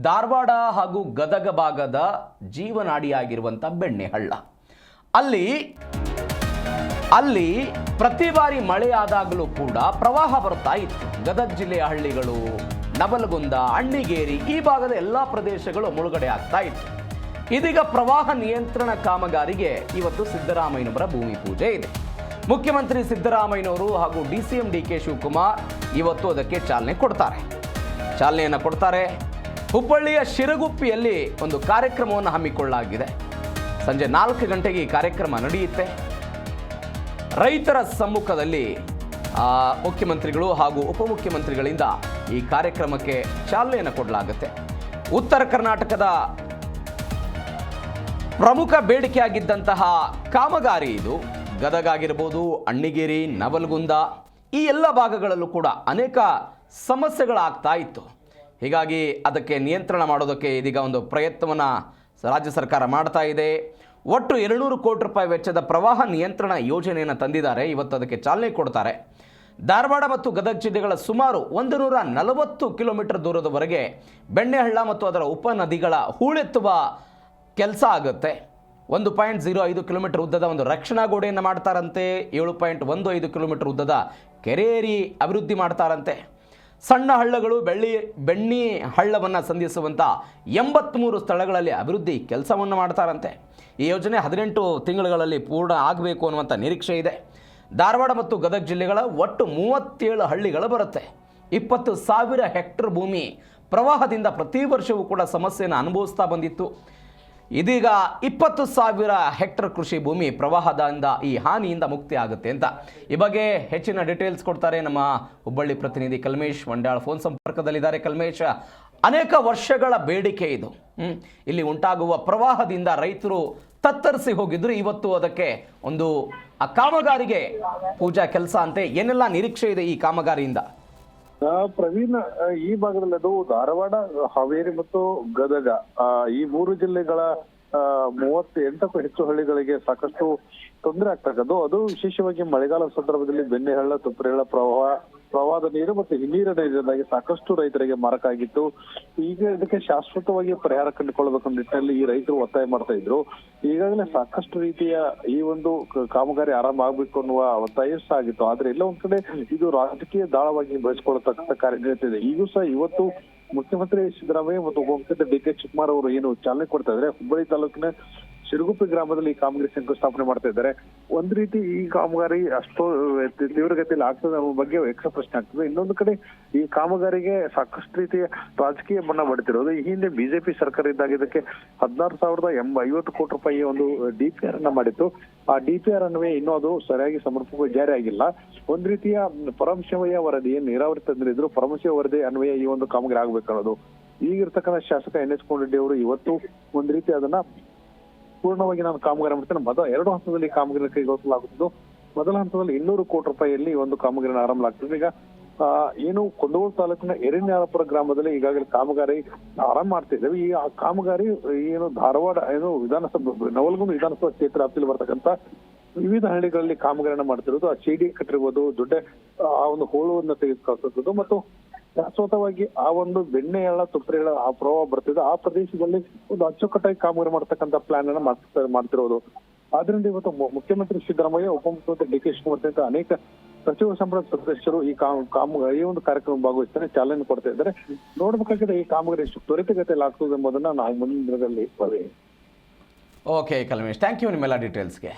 ಧಾರವಾಡ ಹಾಗೂ ಗದಗ ಭಾಗದ ಜೀವನಾಡಿಯಾಗಿರುವಂಥ ಬೆಣ್ಣೆಹಳ್ಳ. ಅಲ್ಲಿ ಪ್ರತಿ ಬಾರಿ ಮಳೆಯಾದಾಗಲೂ ಕೂಡ ಪ್ರವಾಹ ಬರ್ತಾ ಇತ್ತು. ಗದಗ ಜಿಲ್ಲೆಯ ಹಳ್ಳಿಗಳು, ನವಲಗುಂದ, ಅಣ್ಣಿಗೇರಿ ಈ ಭಾಗದ ಎಲ್ಲ ಪ್ರದೇಶಗಳು ಮುಳುಗಡೆ ಆಗ್ತಾ ಇತ್ತು. ಇದೀಗ ಪ್ರವಾಹ ನಿಯಂತ್ರಣ ಕಾಮಗಾರಿಗೆ ಇವತ್ತು ಸಿದ್ದರಾಮಯ್ಯನವರ ಭೂಮಿ ಪೂಜೆ ಇದೆ. ಮುಖ್ಯಮಂತ್ರಿ ಸಿದ್ದರಾಮಯ್ಯನವರು ಹಾಗೂ DCM DK ಶಿವಕುಮಾರ್ ಇವತ್ತು ಅದಕ್ಕೆ ಚಾಲನೆಯನ್ನು ಕೊಡ್ತಾರೆ. ಹುಬ್ಬಳ್ಳಿಯ ಶಿರಗುಪ್ಪಿಯಲ್ಲಿ ಒಂದು ಕಾರ್ಯಕ್ರಮವನ್ನು ಹಮ್ಮಿಕೊಳ್ಳಲಾಗಿದೆ. ಸಂಜೆ 4 ಗಂಟೆಗೆ ಈ ಕಾರ್ಯಕ್ರಮ ನಡೆಯುತ್ತೆ. ರೈತರ ಸಮ್ಮುಖದಲ್ಲಿ ಮುಖ್ಯಮಂತ್ರಿಗಳು ಹಾಗೂ ಉಪಮುಖ್ಯಮಂತ್ರಿಗಳಿಂದ ಈ ಕಾರ್ಯಕ್ರಮಕ್ಕೆ ಚಾಲನೆಯನ್ನು ಕೊಡಲಾಗುತ್ತೆ. ಉತ್ತರ ಕರ್ನಾಟಕದ ಪ್ರಮುಖ ಬೇಡಿಕೆಯಾಗಿದ್ದಂತಹ ಕಾಮಗಾರಿ ಇದು. ಗದಗ ಆಗಿರ್ಬೋದು, ಅಣ್ಣಿಗೇರಿ, ನವಲಗುಂದ ಈ ಎಲ್ಲ ಭಾಗಗಳಲ್ಲೂ ಕೂಡ ಅನೇಕ ಸಮಸ್ಯೆಗಳಾಗ್ತಾ ಇತ್ತು. ಹೀಗಾಗಿ ಅದಕ್ಕೆ ನಿಯಂತ್ರಣ ಮಾಡೋದಕ್ಕೆ ಇದೀಗ ಒಂದು ಪ್ರಯತ್ನವನ್ನು ರಾಜ್ಯ ಸರ್ಕಾರ ಮಾಡ್ತಾ ಇದೆ. ಒಟ್ಟು 200 ಕೋಟಿ ರೂಪಾಯಿ ವೆಚ್ಚದ ಪ್ರವಾಹ ನಿಯಂತ್ರಣ ಯೋಜನೆಯನ್ನು ತಂದಿದ್ದಾರೆ. ಇವತ್ತು ಅದಕ್ಕೆ ಚಾಲನೆ ಕೊಡ್ತಾರೆ. ಧಾರವಾಡ ಮತ್ತು ಗದಗ ಜಿಲ್ಲೆಗಳ ಸುಮಾರು 140 ಕಿಲೋಮೀಟರ್ ದೂರದವರೆಗೆ ಬೆಣ್ಣೆಹಳ್ಳ ಮತ್ತು ಅದರ ಉಪನದಿಗಳ ಹೂಳೆತ್ತುವ ಕೆಲಸ ಆಗುತ್ತೆ. 1.05 ಕಿಲೋಮೀಟರ್ ಉದ್ದದ ಒಂದು ರಕ್ಷಣಾ ಗೋಡೆಯನ್ನು ಮಾಡ್ತಾರಂತೆ. 7.15 ಕಿಲೋಮೀಟರ್ ಉದ್ದದ ಕೆರೆಯೇರಿ ಅಭಿವೃದ್ಧಿ ಮಾಡ್ತಾರಂತೆ. ಸಣ್ಣ ಹಳ್ಳಗಳು ಬೆಣ್ಣಿ ಹಳ್ಳವನ್ನು ಸಂಧಿಸುವಂಥ 83 ಸ್ಥಳಗಳಲ್ಲಿ ಅಭಿವೃದ್ಧಿ ಕೆಲಸವನ್ನು ಮಾಡ್ತಾರಂತೆ. ಈ ಯೋಜನೆ 18 ತಿಂಗಳುಗಳಲ್ಲಿ ಪೂರ್ಣ ಆಗಬೇಕು ಅನ್ನುವಂಥ ನಿರೀಕ್ಷೆ ಇದೆ. ಧಾರವಾಡ ಮತ್ತು ಗದಗ ಜಿಲ್ಲೆಗಳ ಒಟ್ಟು 37 ಹಳ್ಳಿಗಳು ಬರುತ್ತೆ. 20,000 ಹೆಕ್ಟರ್ ಭೂಮಿ ಪ್ರವಾಹದಿಂದ ಪ್ರತಿ ವರ್ಷವೂ ಕೂಡ ಸಮಸ್ಯೆಯನ್ನು ಅನುಭವಿಸ್ತಾ ಬಂದಿತ್ತು. ಇದೀಗ 20,000 ಹೆಕ್ಟರ್ ಕೃಷಿ ಭೂಮಿ ಪ್ರವಾಹದಿಂದ ಈ ಹಾನಿಯಿಂದ ಮುಕ್ತಿ ಆಗುತ್ತೆ ಅಂತ ಈ ಬಗ್ಗೆ ಹೆಚ್ಚಿನ ಡೀಟೇಲ್ಸ್ ಕೊಡ್ತಾರೆ ನಮ್ಮ ಹುಬ್ಬಳ್ಳಿ ಪ್ರತಿನಿಧಿ ಕಲ್ಮೇಶ್ ಮಂಡ್ಯಾಳ್ ಫೋನ್ ಸಂಪರ್ಕದಲ್ಲಿದ್ದಾರೆ. ಕಲ್ಮೇಶ್, ಅನೇಕ ವರ್ಷಗಳ ಬೇಡಿಕೆ ಇದು. ಇಲ್ಲಿ ಉಂಟಾಗುವ ಪ್ರವಾಹದಿಂದ ರೈತರು ತತ್ತರಿಸಿ ಹೋಗಿದ್ರು. ಇವತ್ತು ಅದಕ್ಕೆ ಒಂದು ಕಾಮಗಾರಿಗೆ ಪೂಜಾ ಕೆಲಸ ಅಂತೆ. ಏನೆಲ್ಲ ನಿರೀಕ್ಷೆ ಇದೆ ಈ ಕಾಮಗಾರಿಯಿಂದ? ಪ್ರವೀಣ್, ಈ ಭಾಗದಲ್ಲಿ ಅದು ಧಾರವಾಡ, ಹಾವೇರಿ ಮತ್ತು ಗದಗ ಈ 3 ಜಿಲ್ಲೆಗಳ 38ಕ್ಕೂ ಹೆಚ್ಚು ಹಳ್ಳಿಗಳಿಗೆ ಸಾಕಷ್ಟು ತೊಂದರೆ ಆಗ್ತಕ್ಕದ್ದು. ಅದು ವಿಶೇಷವಾಗಿ ಮಳೆಗಾಲ ಸಂದರ್ಭದಲ್ಲಿ ಬೆಣ್ಣೆಹಳ್ಳ, ತುಪ್ಪರಿಹಳ್ಳ ಪ್ರವಾಹದ ನೀರು ಮತ್ತು ಹಿನ್ನೀರಿನ ನೀರಿನಿಂದಾಗಿ ಸಾಕಷ್ಟು ರೈತರಿಗೆ ಮಾರಕ ಆಗಿತ್ತು. ಈಗ ಇದಕ್ಕೆ ಶಾಶ್ವತವಾಗಿ ಪರಿಹಾರ ಕಂಡುಕೊಳ್ಳಬೇಕು ನಿಟ್ಟಿನಲ್ಲಿ ಈ ರೈತರು ಒತ್ತಾಯ ಮಾಡ್ತಾ ಇದ್ರು. ಈಗಾಗಲೇ ಸಾಕಷ್ಟು ರೀತಿಯ ಈ ಒಂದು ಕಾಮಗಾರಿ ಆರಂಭ ಆಗ್ಬೇಕು ಅನ್ನುವ ಒತ್ತಾಯ ಸಹ ಆಗಿತ್ತು. ಆದ್ರೆ ಎಲ್ಲ ಒಂದ್ ಕಡೆ ಇದು ರಾಜಕೀಯ ದಾಳವಾಗಿ ಬಳಸಿಕೊಳ್ಳತಕ್ಕಂಥ ಕಾರ್ಯ ನಡೀತಿದೆ. ಈಗೂ ಸಹ ಇವತ್ತು ಮುಖ್ಯಮಂತ್ರಿ ಸಿದ್ದರಾಮಯ್ಯ ಮತ್ತು ಉಪಮುಖ್ಯಮಂತ್ರಿ DK ಶಿವಕುಮಾರ್ ಅವರು ಏನು ಚಾಲನೆ ಕೊಡ್ತಾ ಇದ್ದಾರೆ, ಹುಬ್ಬಳ್ಳಿ ತಾಲೂಕಿನ ಶಿರಗುಪ್ಪಿ ಗ್ರಾಮದಲ್ಲಿ ಈ ಕಾಮಗಾರಿ ಶಂಕುಸ್ಥಾಪನೆ ಮಾಡ್ತಾ ಇದ್ದಾರೆ. ಒಂದ್ ರೀತಿ ಈ ಕಾಮಗಾರಿ ಅಷ್ಟು ತೀವ್ರಗತಿಯಲ್ಲಿ ಆಗ್ತದೆ ಅನ್ನೋ ಬಗ್ಗೆ ಯಕ್ಷ ಪ್ರಶ್ನೆ ಆಗ್ತದೆ. ಇನ್ನೊಂದು ಕಡೆ ಈ ಕಾಮಗಾರಿಗೆ ಸಾಕಷ್ಟು ರೀತಿಯ ರಾಜಕೀಯ ಬಣ್ಣ ಬಡ್ತಿರೋದು. ಈ ಹಿಂದೆ ಬಿಜೆಪಿ ಸರ್ಕಾರ ಇದ್ದಾಗ ಇದಕ್ಕೆ 16,050 ಕೋಟಿ ರೂಪಾಯಿ ಒಂದು DPR ಅನ್ನ ಮಾಡಿತ್ತು. ಆ DPR ಅನ್ವಯ ಇನ್ನೂ ಅದು ಸರಿಯಾಗಿ ಸಮರ್ಪಕವಾಗಿ ಜಾರಿ ಆಗಿಲ್ಲ. ಒಂದ್ ರೀತಿಯ ಪರಮಶಿವಯ್ಯ ವರದಿ ಏನ್ ನೀರಾವರಿ ತಂದಿದ್ರು, ಪರಮಶಿವ ವರದಿ ಅನ್ವಯ ಈ ಒಂದು ಕಾಮಗಾರಿ ಆಗ್ಬೇಕನ್ನೋದು. ಈಗಿರ್ತಕ್ಕಂಥ ಶಾಸಕ NH ಕೋನರೆಡ್ಡಿ ಅವರು ಇವತ್ತು ಒಂದ್ ರೀತಿ ಅದನ್ನ ಪೂರ್ಣವಾಗಿ ನಾನು ಕಾಮಗಾರಿ ಮಾಡ್ತೇನೆ, 2 ಹಂತದಲ್ಲಿ ಕಾಮಗಾರಿ ಕೈಗೊಳ್ಳಲಾಗುತ್ತಿದ್ದು, ಮೊದಲ ಹಂತದಲ್ಲಿ 200 ಕೋಟಿ ರೂಪಾಯಿಯಲ್ಲಿ ಒಂದು ಕಾಮಗಾರಿನ ಆರಂಭ. ಈಗ ಏನು ಕುಂದಗೋಳ ತಾಲೂಕಿನ ಎರಿನ್ಯಾಳಪುರ ಗ್ರಾಮದಲ್ಲಿ ಈಗಾಗಲೇ ಕಾಮಗಾರಿ ಆರಂಭ ಮಾಡ್ತಿದ್ದೇವೆ. ಈ ಕಾಮಗಾರಿ ಏನು ಧಾರವಾಡ ಏನು ನವಲಗುಂದ ವಿಧಾನಸಭಾ ಕ್ಷೇತ್ರ ವ್ಯಾಪ್ತಿಯಲ್ಲಿ ಬರ್ತಕ್ಕಂಥ ವಿವಿಧ ಹಳ್ಳಿಗಳಲ್ಲಿ ಕಾಮಗಾರಿನ ಮಾಡ್ತಿರೋದು. ಆ ಚೇಡಿ ಕಟ್ಟಿರ್ಬೋದು, ದೊಡ್ಡ ಆ ಒಂದು ಹೋಳುವನ್ನು ತೆಗೆದುಕೊಳ್ಳುವುದು ಮತ್ತು ಶಾಶ್ವತವಾಗಿ ಆ ಒಂದು ಬೆಣ್ಣೆಹಳ್ಳ, ತುಪ್ಪರಿಹಳ್ಳ ಆ ಪ್ರವಾಹ ಬರ್ತಿದೆ ಆ ಪ್ರದೇಶದಲ್ಲಿ ಒಂದು ಅಚ್ಚುಕಟ್ಟಾಗಿ ಕಾಮಗಾರಿ ಮಾಡ್ತಕ್ಕಂಥ ಪ್ಲಾನ್ ಅನ್ನ ಮಾಡ್ತಿರೋದು. ಆದ್ರಿಂದ ಇವತ್ತು ಮುಖ್ಯಮಂತ್ರಿ ಸಿದ್ದರಾಮಯ್ಯ, ಉಪಮುಖ್ಯಮಂತ್ರಿ DK ಶಿವಕುಮಾರ್ ಸಹಿತ ಅನೇಕ ಸಚಿವ ಸಂಪುಟ ಸದಸ್ಯರು ಈ ಈ ಒಂದು ಕಾರ್ಯಕ್ರಮ ಭಾಗವಹಿಸ್ತಾರೆ, ಚಾಲನೆ ಕೊಡ್ತಾ ಇದ್ದಾರೆ. ನೋಡ್ಬೇಕಾಗಿದೆ ಈ ಕಾಮಗಾರಿ ಎಷ್ಟು ತ್ವರಿತಗತಿಯಲ್ಲಿ ಆಗ್ತದೆ ಎಂಬುದನ್ನ ನಾವು ಮುಂದಿನ ದಿನದಲ್ಲಿ. ಓಕೆ ಕಲ್ಮೇಶ್, ಥ್ಯಾಂಕ್ ಯು ನಿಮ್ಮೆಲ್ಲ ಡೀಟೇಲ್ಸ್ಗೆ.